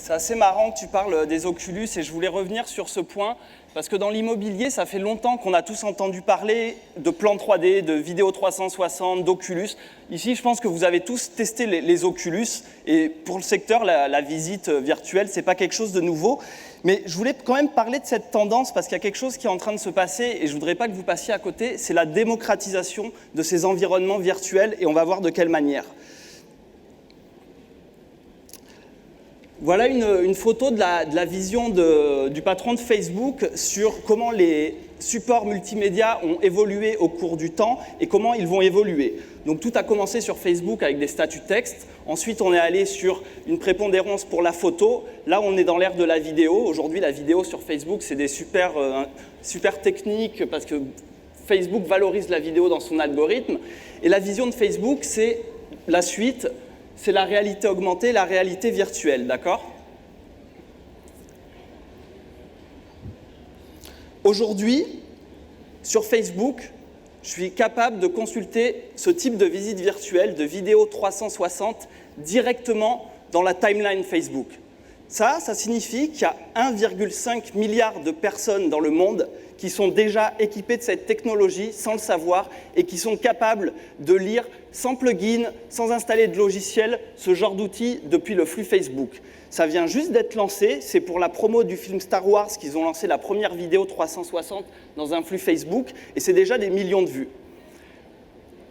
C'est assez marrant que tu parles des Oculus et je voulais revenir sur ce point parce que dans l'immobilier, ça fait longtemps qu'on a tous entendu parler de plans 3D, de vidéo 360, d'Oculus. Ici, je pense que vous avez tous testé les Oculus et pour le secteur, la visite virtuelle, ce n'est pas quelque chose de nouveau. Mais je voulais quand même parler de cette tendance parce qu'il y a quelque chose qui est en train de se passer et je ne voudrais pas que vous passiez à côté, c'est la démocratisation de ces environnements virtuels et on va voir de quelle manière. Voilà une photo de la vision du patron de Facebook sur comment les supports multimédia ont évolué au cours du temps et comment ils vont évoluer. Donc tout a commencé sur Facebook avec des statuts texte. Ensuite, on est allé sur une prépondérance pour la photo. Là, on est dans l'ère de la vidéo. Aujourd'hui, la vidéo sur Facebook, c'est des super techniques parce que Facebook valorise la vidéo dans son algorithme. Et la vision de Facebook, c'est la suite. C'est la réalité augmentée, la réalité virtuelle, d'accord? Aujourd'hui, sur Facebook, je suis capable de consulter ce type de visite virtuelle, de vidéo 360, directement dans la timeline Facebook. Ça signifie qu'il y a 1,5 milliard de personnes dans le monde qui sont déjà équipées de cette technologie sans le savoir et qui sont capables de lire sans plugin, sans installer de logiciel, ce genre d'outils depuis le flux Facebook. Ça vient juste d'être lancé, c'est pour la promo du film Star Wars qu'ils ont lancé la première vidéo 360 dans un flux Facebook et c'est déjà des millions de vues.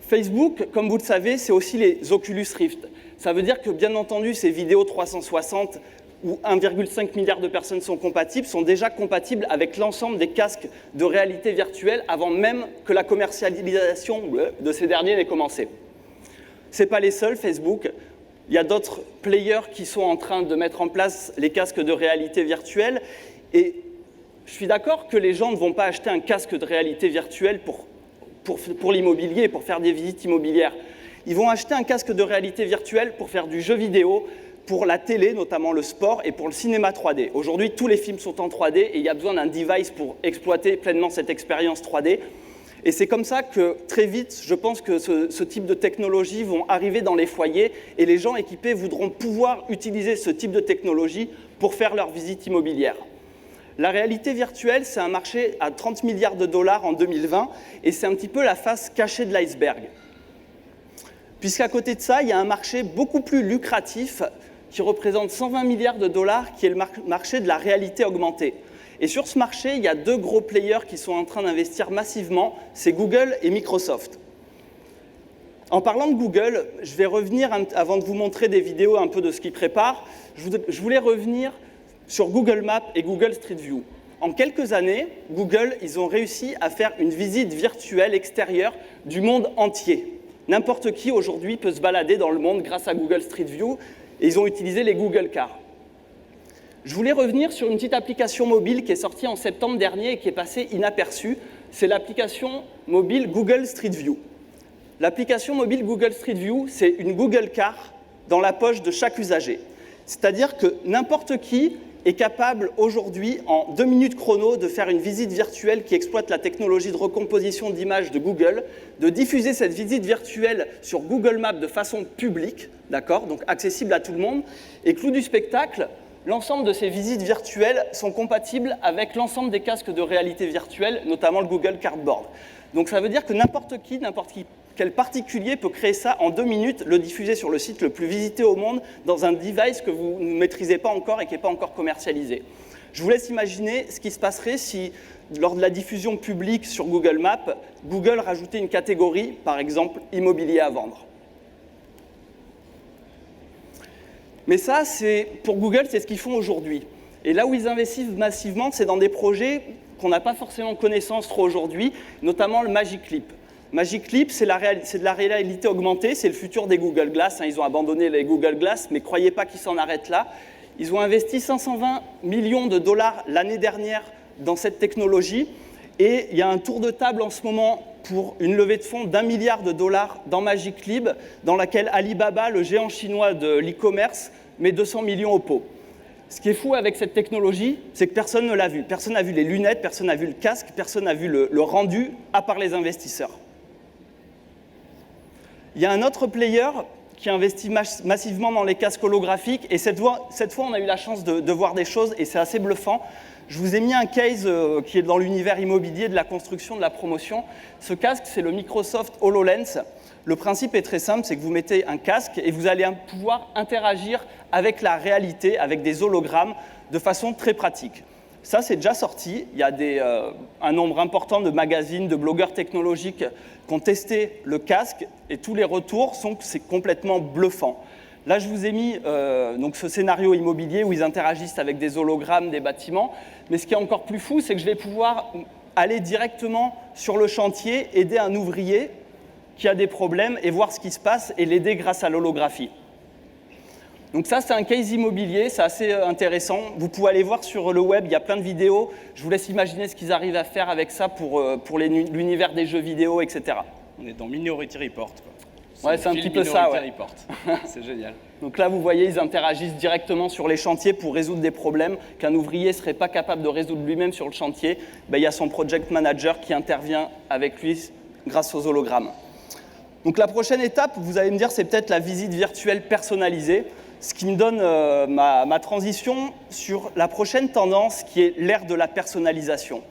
Facebook, comme vous le savez, c'est aussi les Oculus Rift. Ça veut dire que, bien entendu, ces vidéos 360 où 1,5 milliard de personnes sont compatibles, sont déjà compatibles avec l'ensemble des casques de réalité virtuelle avant même que la commercialisation de ces derniers n'ait commencé. Ce n'est pas les seuls, Facebook. Il y a d'autres players qui sont en train de mettre en place les casques de réalité virtuelle. Et je suis d'accord que les gens ne vont pas acheter un casque de réalité virtuelle pour l'immobilier, pour faire des visites immobilières. Ils vont acheter un casque de réalité virtuelle pour faire du jeu vidéo, pour la télé, notamment le sport, et pour le cinéma 3D. Aujourd'hui, tous les films sont en 3D et il y a besoin d'un device pour exploiter pleinement cette expérience 3D. Et c'est comme ça que, très vite, je pense que ce type de technologies vont arriver dans les foyers et les gens équipés voudront pouvoir utiliser ce type de technologie pour faire leur visite immobilière. La réalité virtuelle, c'est un marché à 30 milliards de dollars en 2020 et c'est un petit peu la face cachée de l'iceberg. Puisqu'à côté de ça, il y a un marché beaucoup plus lucratif qui représente 120 milliards de dollars, qui est le marché de la réalité augmentée. Et sur ce marché, il y a deux gros players qui sont en train d'investir massivement, c'est Google et Microsoft. En parlant de Google, je vais revenir, avant de vous montrer des vidéos un peu de ce qu'ils préparent, je voulais revenir sur Google Maps et Google Street View. En quelques années, Google, ils ont réussi à faire une visite virtuelle extérieure du monde entier. N'importe qui, aujourd'hui, peut se balader dans le monde grâce à Google Street View et ils ont utilisé les Google Cars. Je voulais revenir sur une petite application mobile qui est sortie en septembre dernier et qui est passée inaperçue. C'est l'application mobile Google Street View. L'application mobile Google Street View, c'est une Google Car dans la poche de chaque usager. C'est-à-dire que n'importe qui est capable aujourd'hui, en 2 minutes chrono, de faire une visite virtuelle qui exploite la technologie de recomposition d'images de Google, de diffuser cette visite virtuelle sur Google Maps de façon publique, d'accord, donc accessible à tout le monde. Et clou du spectacle, l'ensemble de ces visites virtuelles sont compatibles avec l'ensemble des casques de réalité virtuelle, notamment le Google Cardboard. Donc ça veut dire que n'importe quel particulier peut créer ça en 2 minutes, le diffuser sur le site le plus visité au monde dans un device que vous ne maîtrisez pas encore et qui n'est pas encore commercialisé. Je vous laisse imaginer ce qui se passerait si, lors de la diffusion publique sur Google Maps, Google rajoutait une catégorie, par exemple, immobilier à vendre. Mais ça, pour Google, c'est ce qu'ils font aujourd'hui. Et là où ils investissent massivement, c'est dans des projets qu'on n'a pas forcément connaissance trop aujourd'hui, notamment le Magic Leap. Magic Leap, c'est de la réalité augmentée, c'est le futur des Google Glass. Ils ont abandonné les Google Glass, mais croyez pas qu'ils s'en arrêtent là. Ils ont investi 520 millions de dollars l'année dernière dans cette technologie. Et il y a un tour de table en ce moment pour une levée de fonds d'1 milliard de dollars dans Magic Leap, dans laquelle Alibaba, le géant chinois de l'e-commerce, met 200 millions au pot. Ce qui est fou avec cette technologie, c'est que personne ne l'a vu. Personne n'a vu les lunettes, personne n'a vu le casque, personne n'a vu le rendu, à part les investisseurs. Il y a un autre player qui investit massivement dans les casques holographiques. Et cette fois, on a eu la chance de voir des choses et c'est assez bluffant. Je vous ai mis un case qui est dans l'univers immobilier de la construction, de la promotion. Ce casque, c'est le Microsoft HoloLens. Le principe est très simple, c'est que vous mettez un casque et vous allez pouvoir interagir avec la réalité, avec des hologrammes, de façon très pratique. Ça, c'est déjà sorti. Il y a un nombre important de magazines, de blogueurs technologiques qui ont testé le casque et tous les retours sont que c'est complètement bluffant. Là, je vous ai mis donc ce scénario immobilier où ils interagissent avec des hologrammes, des bâtiments. Mais ce qui est encore plus fou, c'est que je vais pouvoir aller directement sur le chantier, aider un ouvrier qui a des problèmes et voir ce qui se passe et l'aider grâce à l'holographie. Donc ça, c'est un case immobilier, c'est assez intéressant. Vous pouvez aller voir sur le web, il y a plein de vidéos. Je vous laisse imaginer ce qu'ils arrivent à faire avec ça pour l'univers des jeux vidéo, etc. On est dans Minority Report, quoi. Ouais, c'est un petit peu ça, ouais. Report. C'est génial. Donc là, vous voyez, ils interagissent directement sur les chantiers pour résoudre des problèmes qu'un ouvrier ne serait pas capable de résoudre lui-même sur le chantier. Ben, il y a son project manager qui intervient avec lui grâce aux hologrammes. Donc la prochaine étape, vous allez me dire, c'est peut-être la visite virtuelle personnalisée, ce qui me donne ma transition sur la prochaine tendance qui est l'ère de la personnalisation.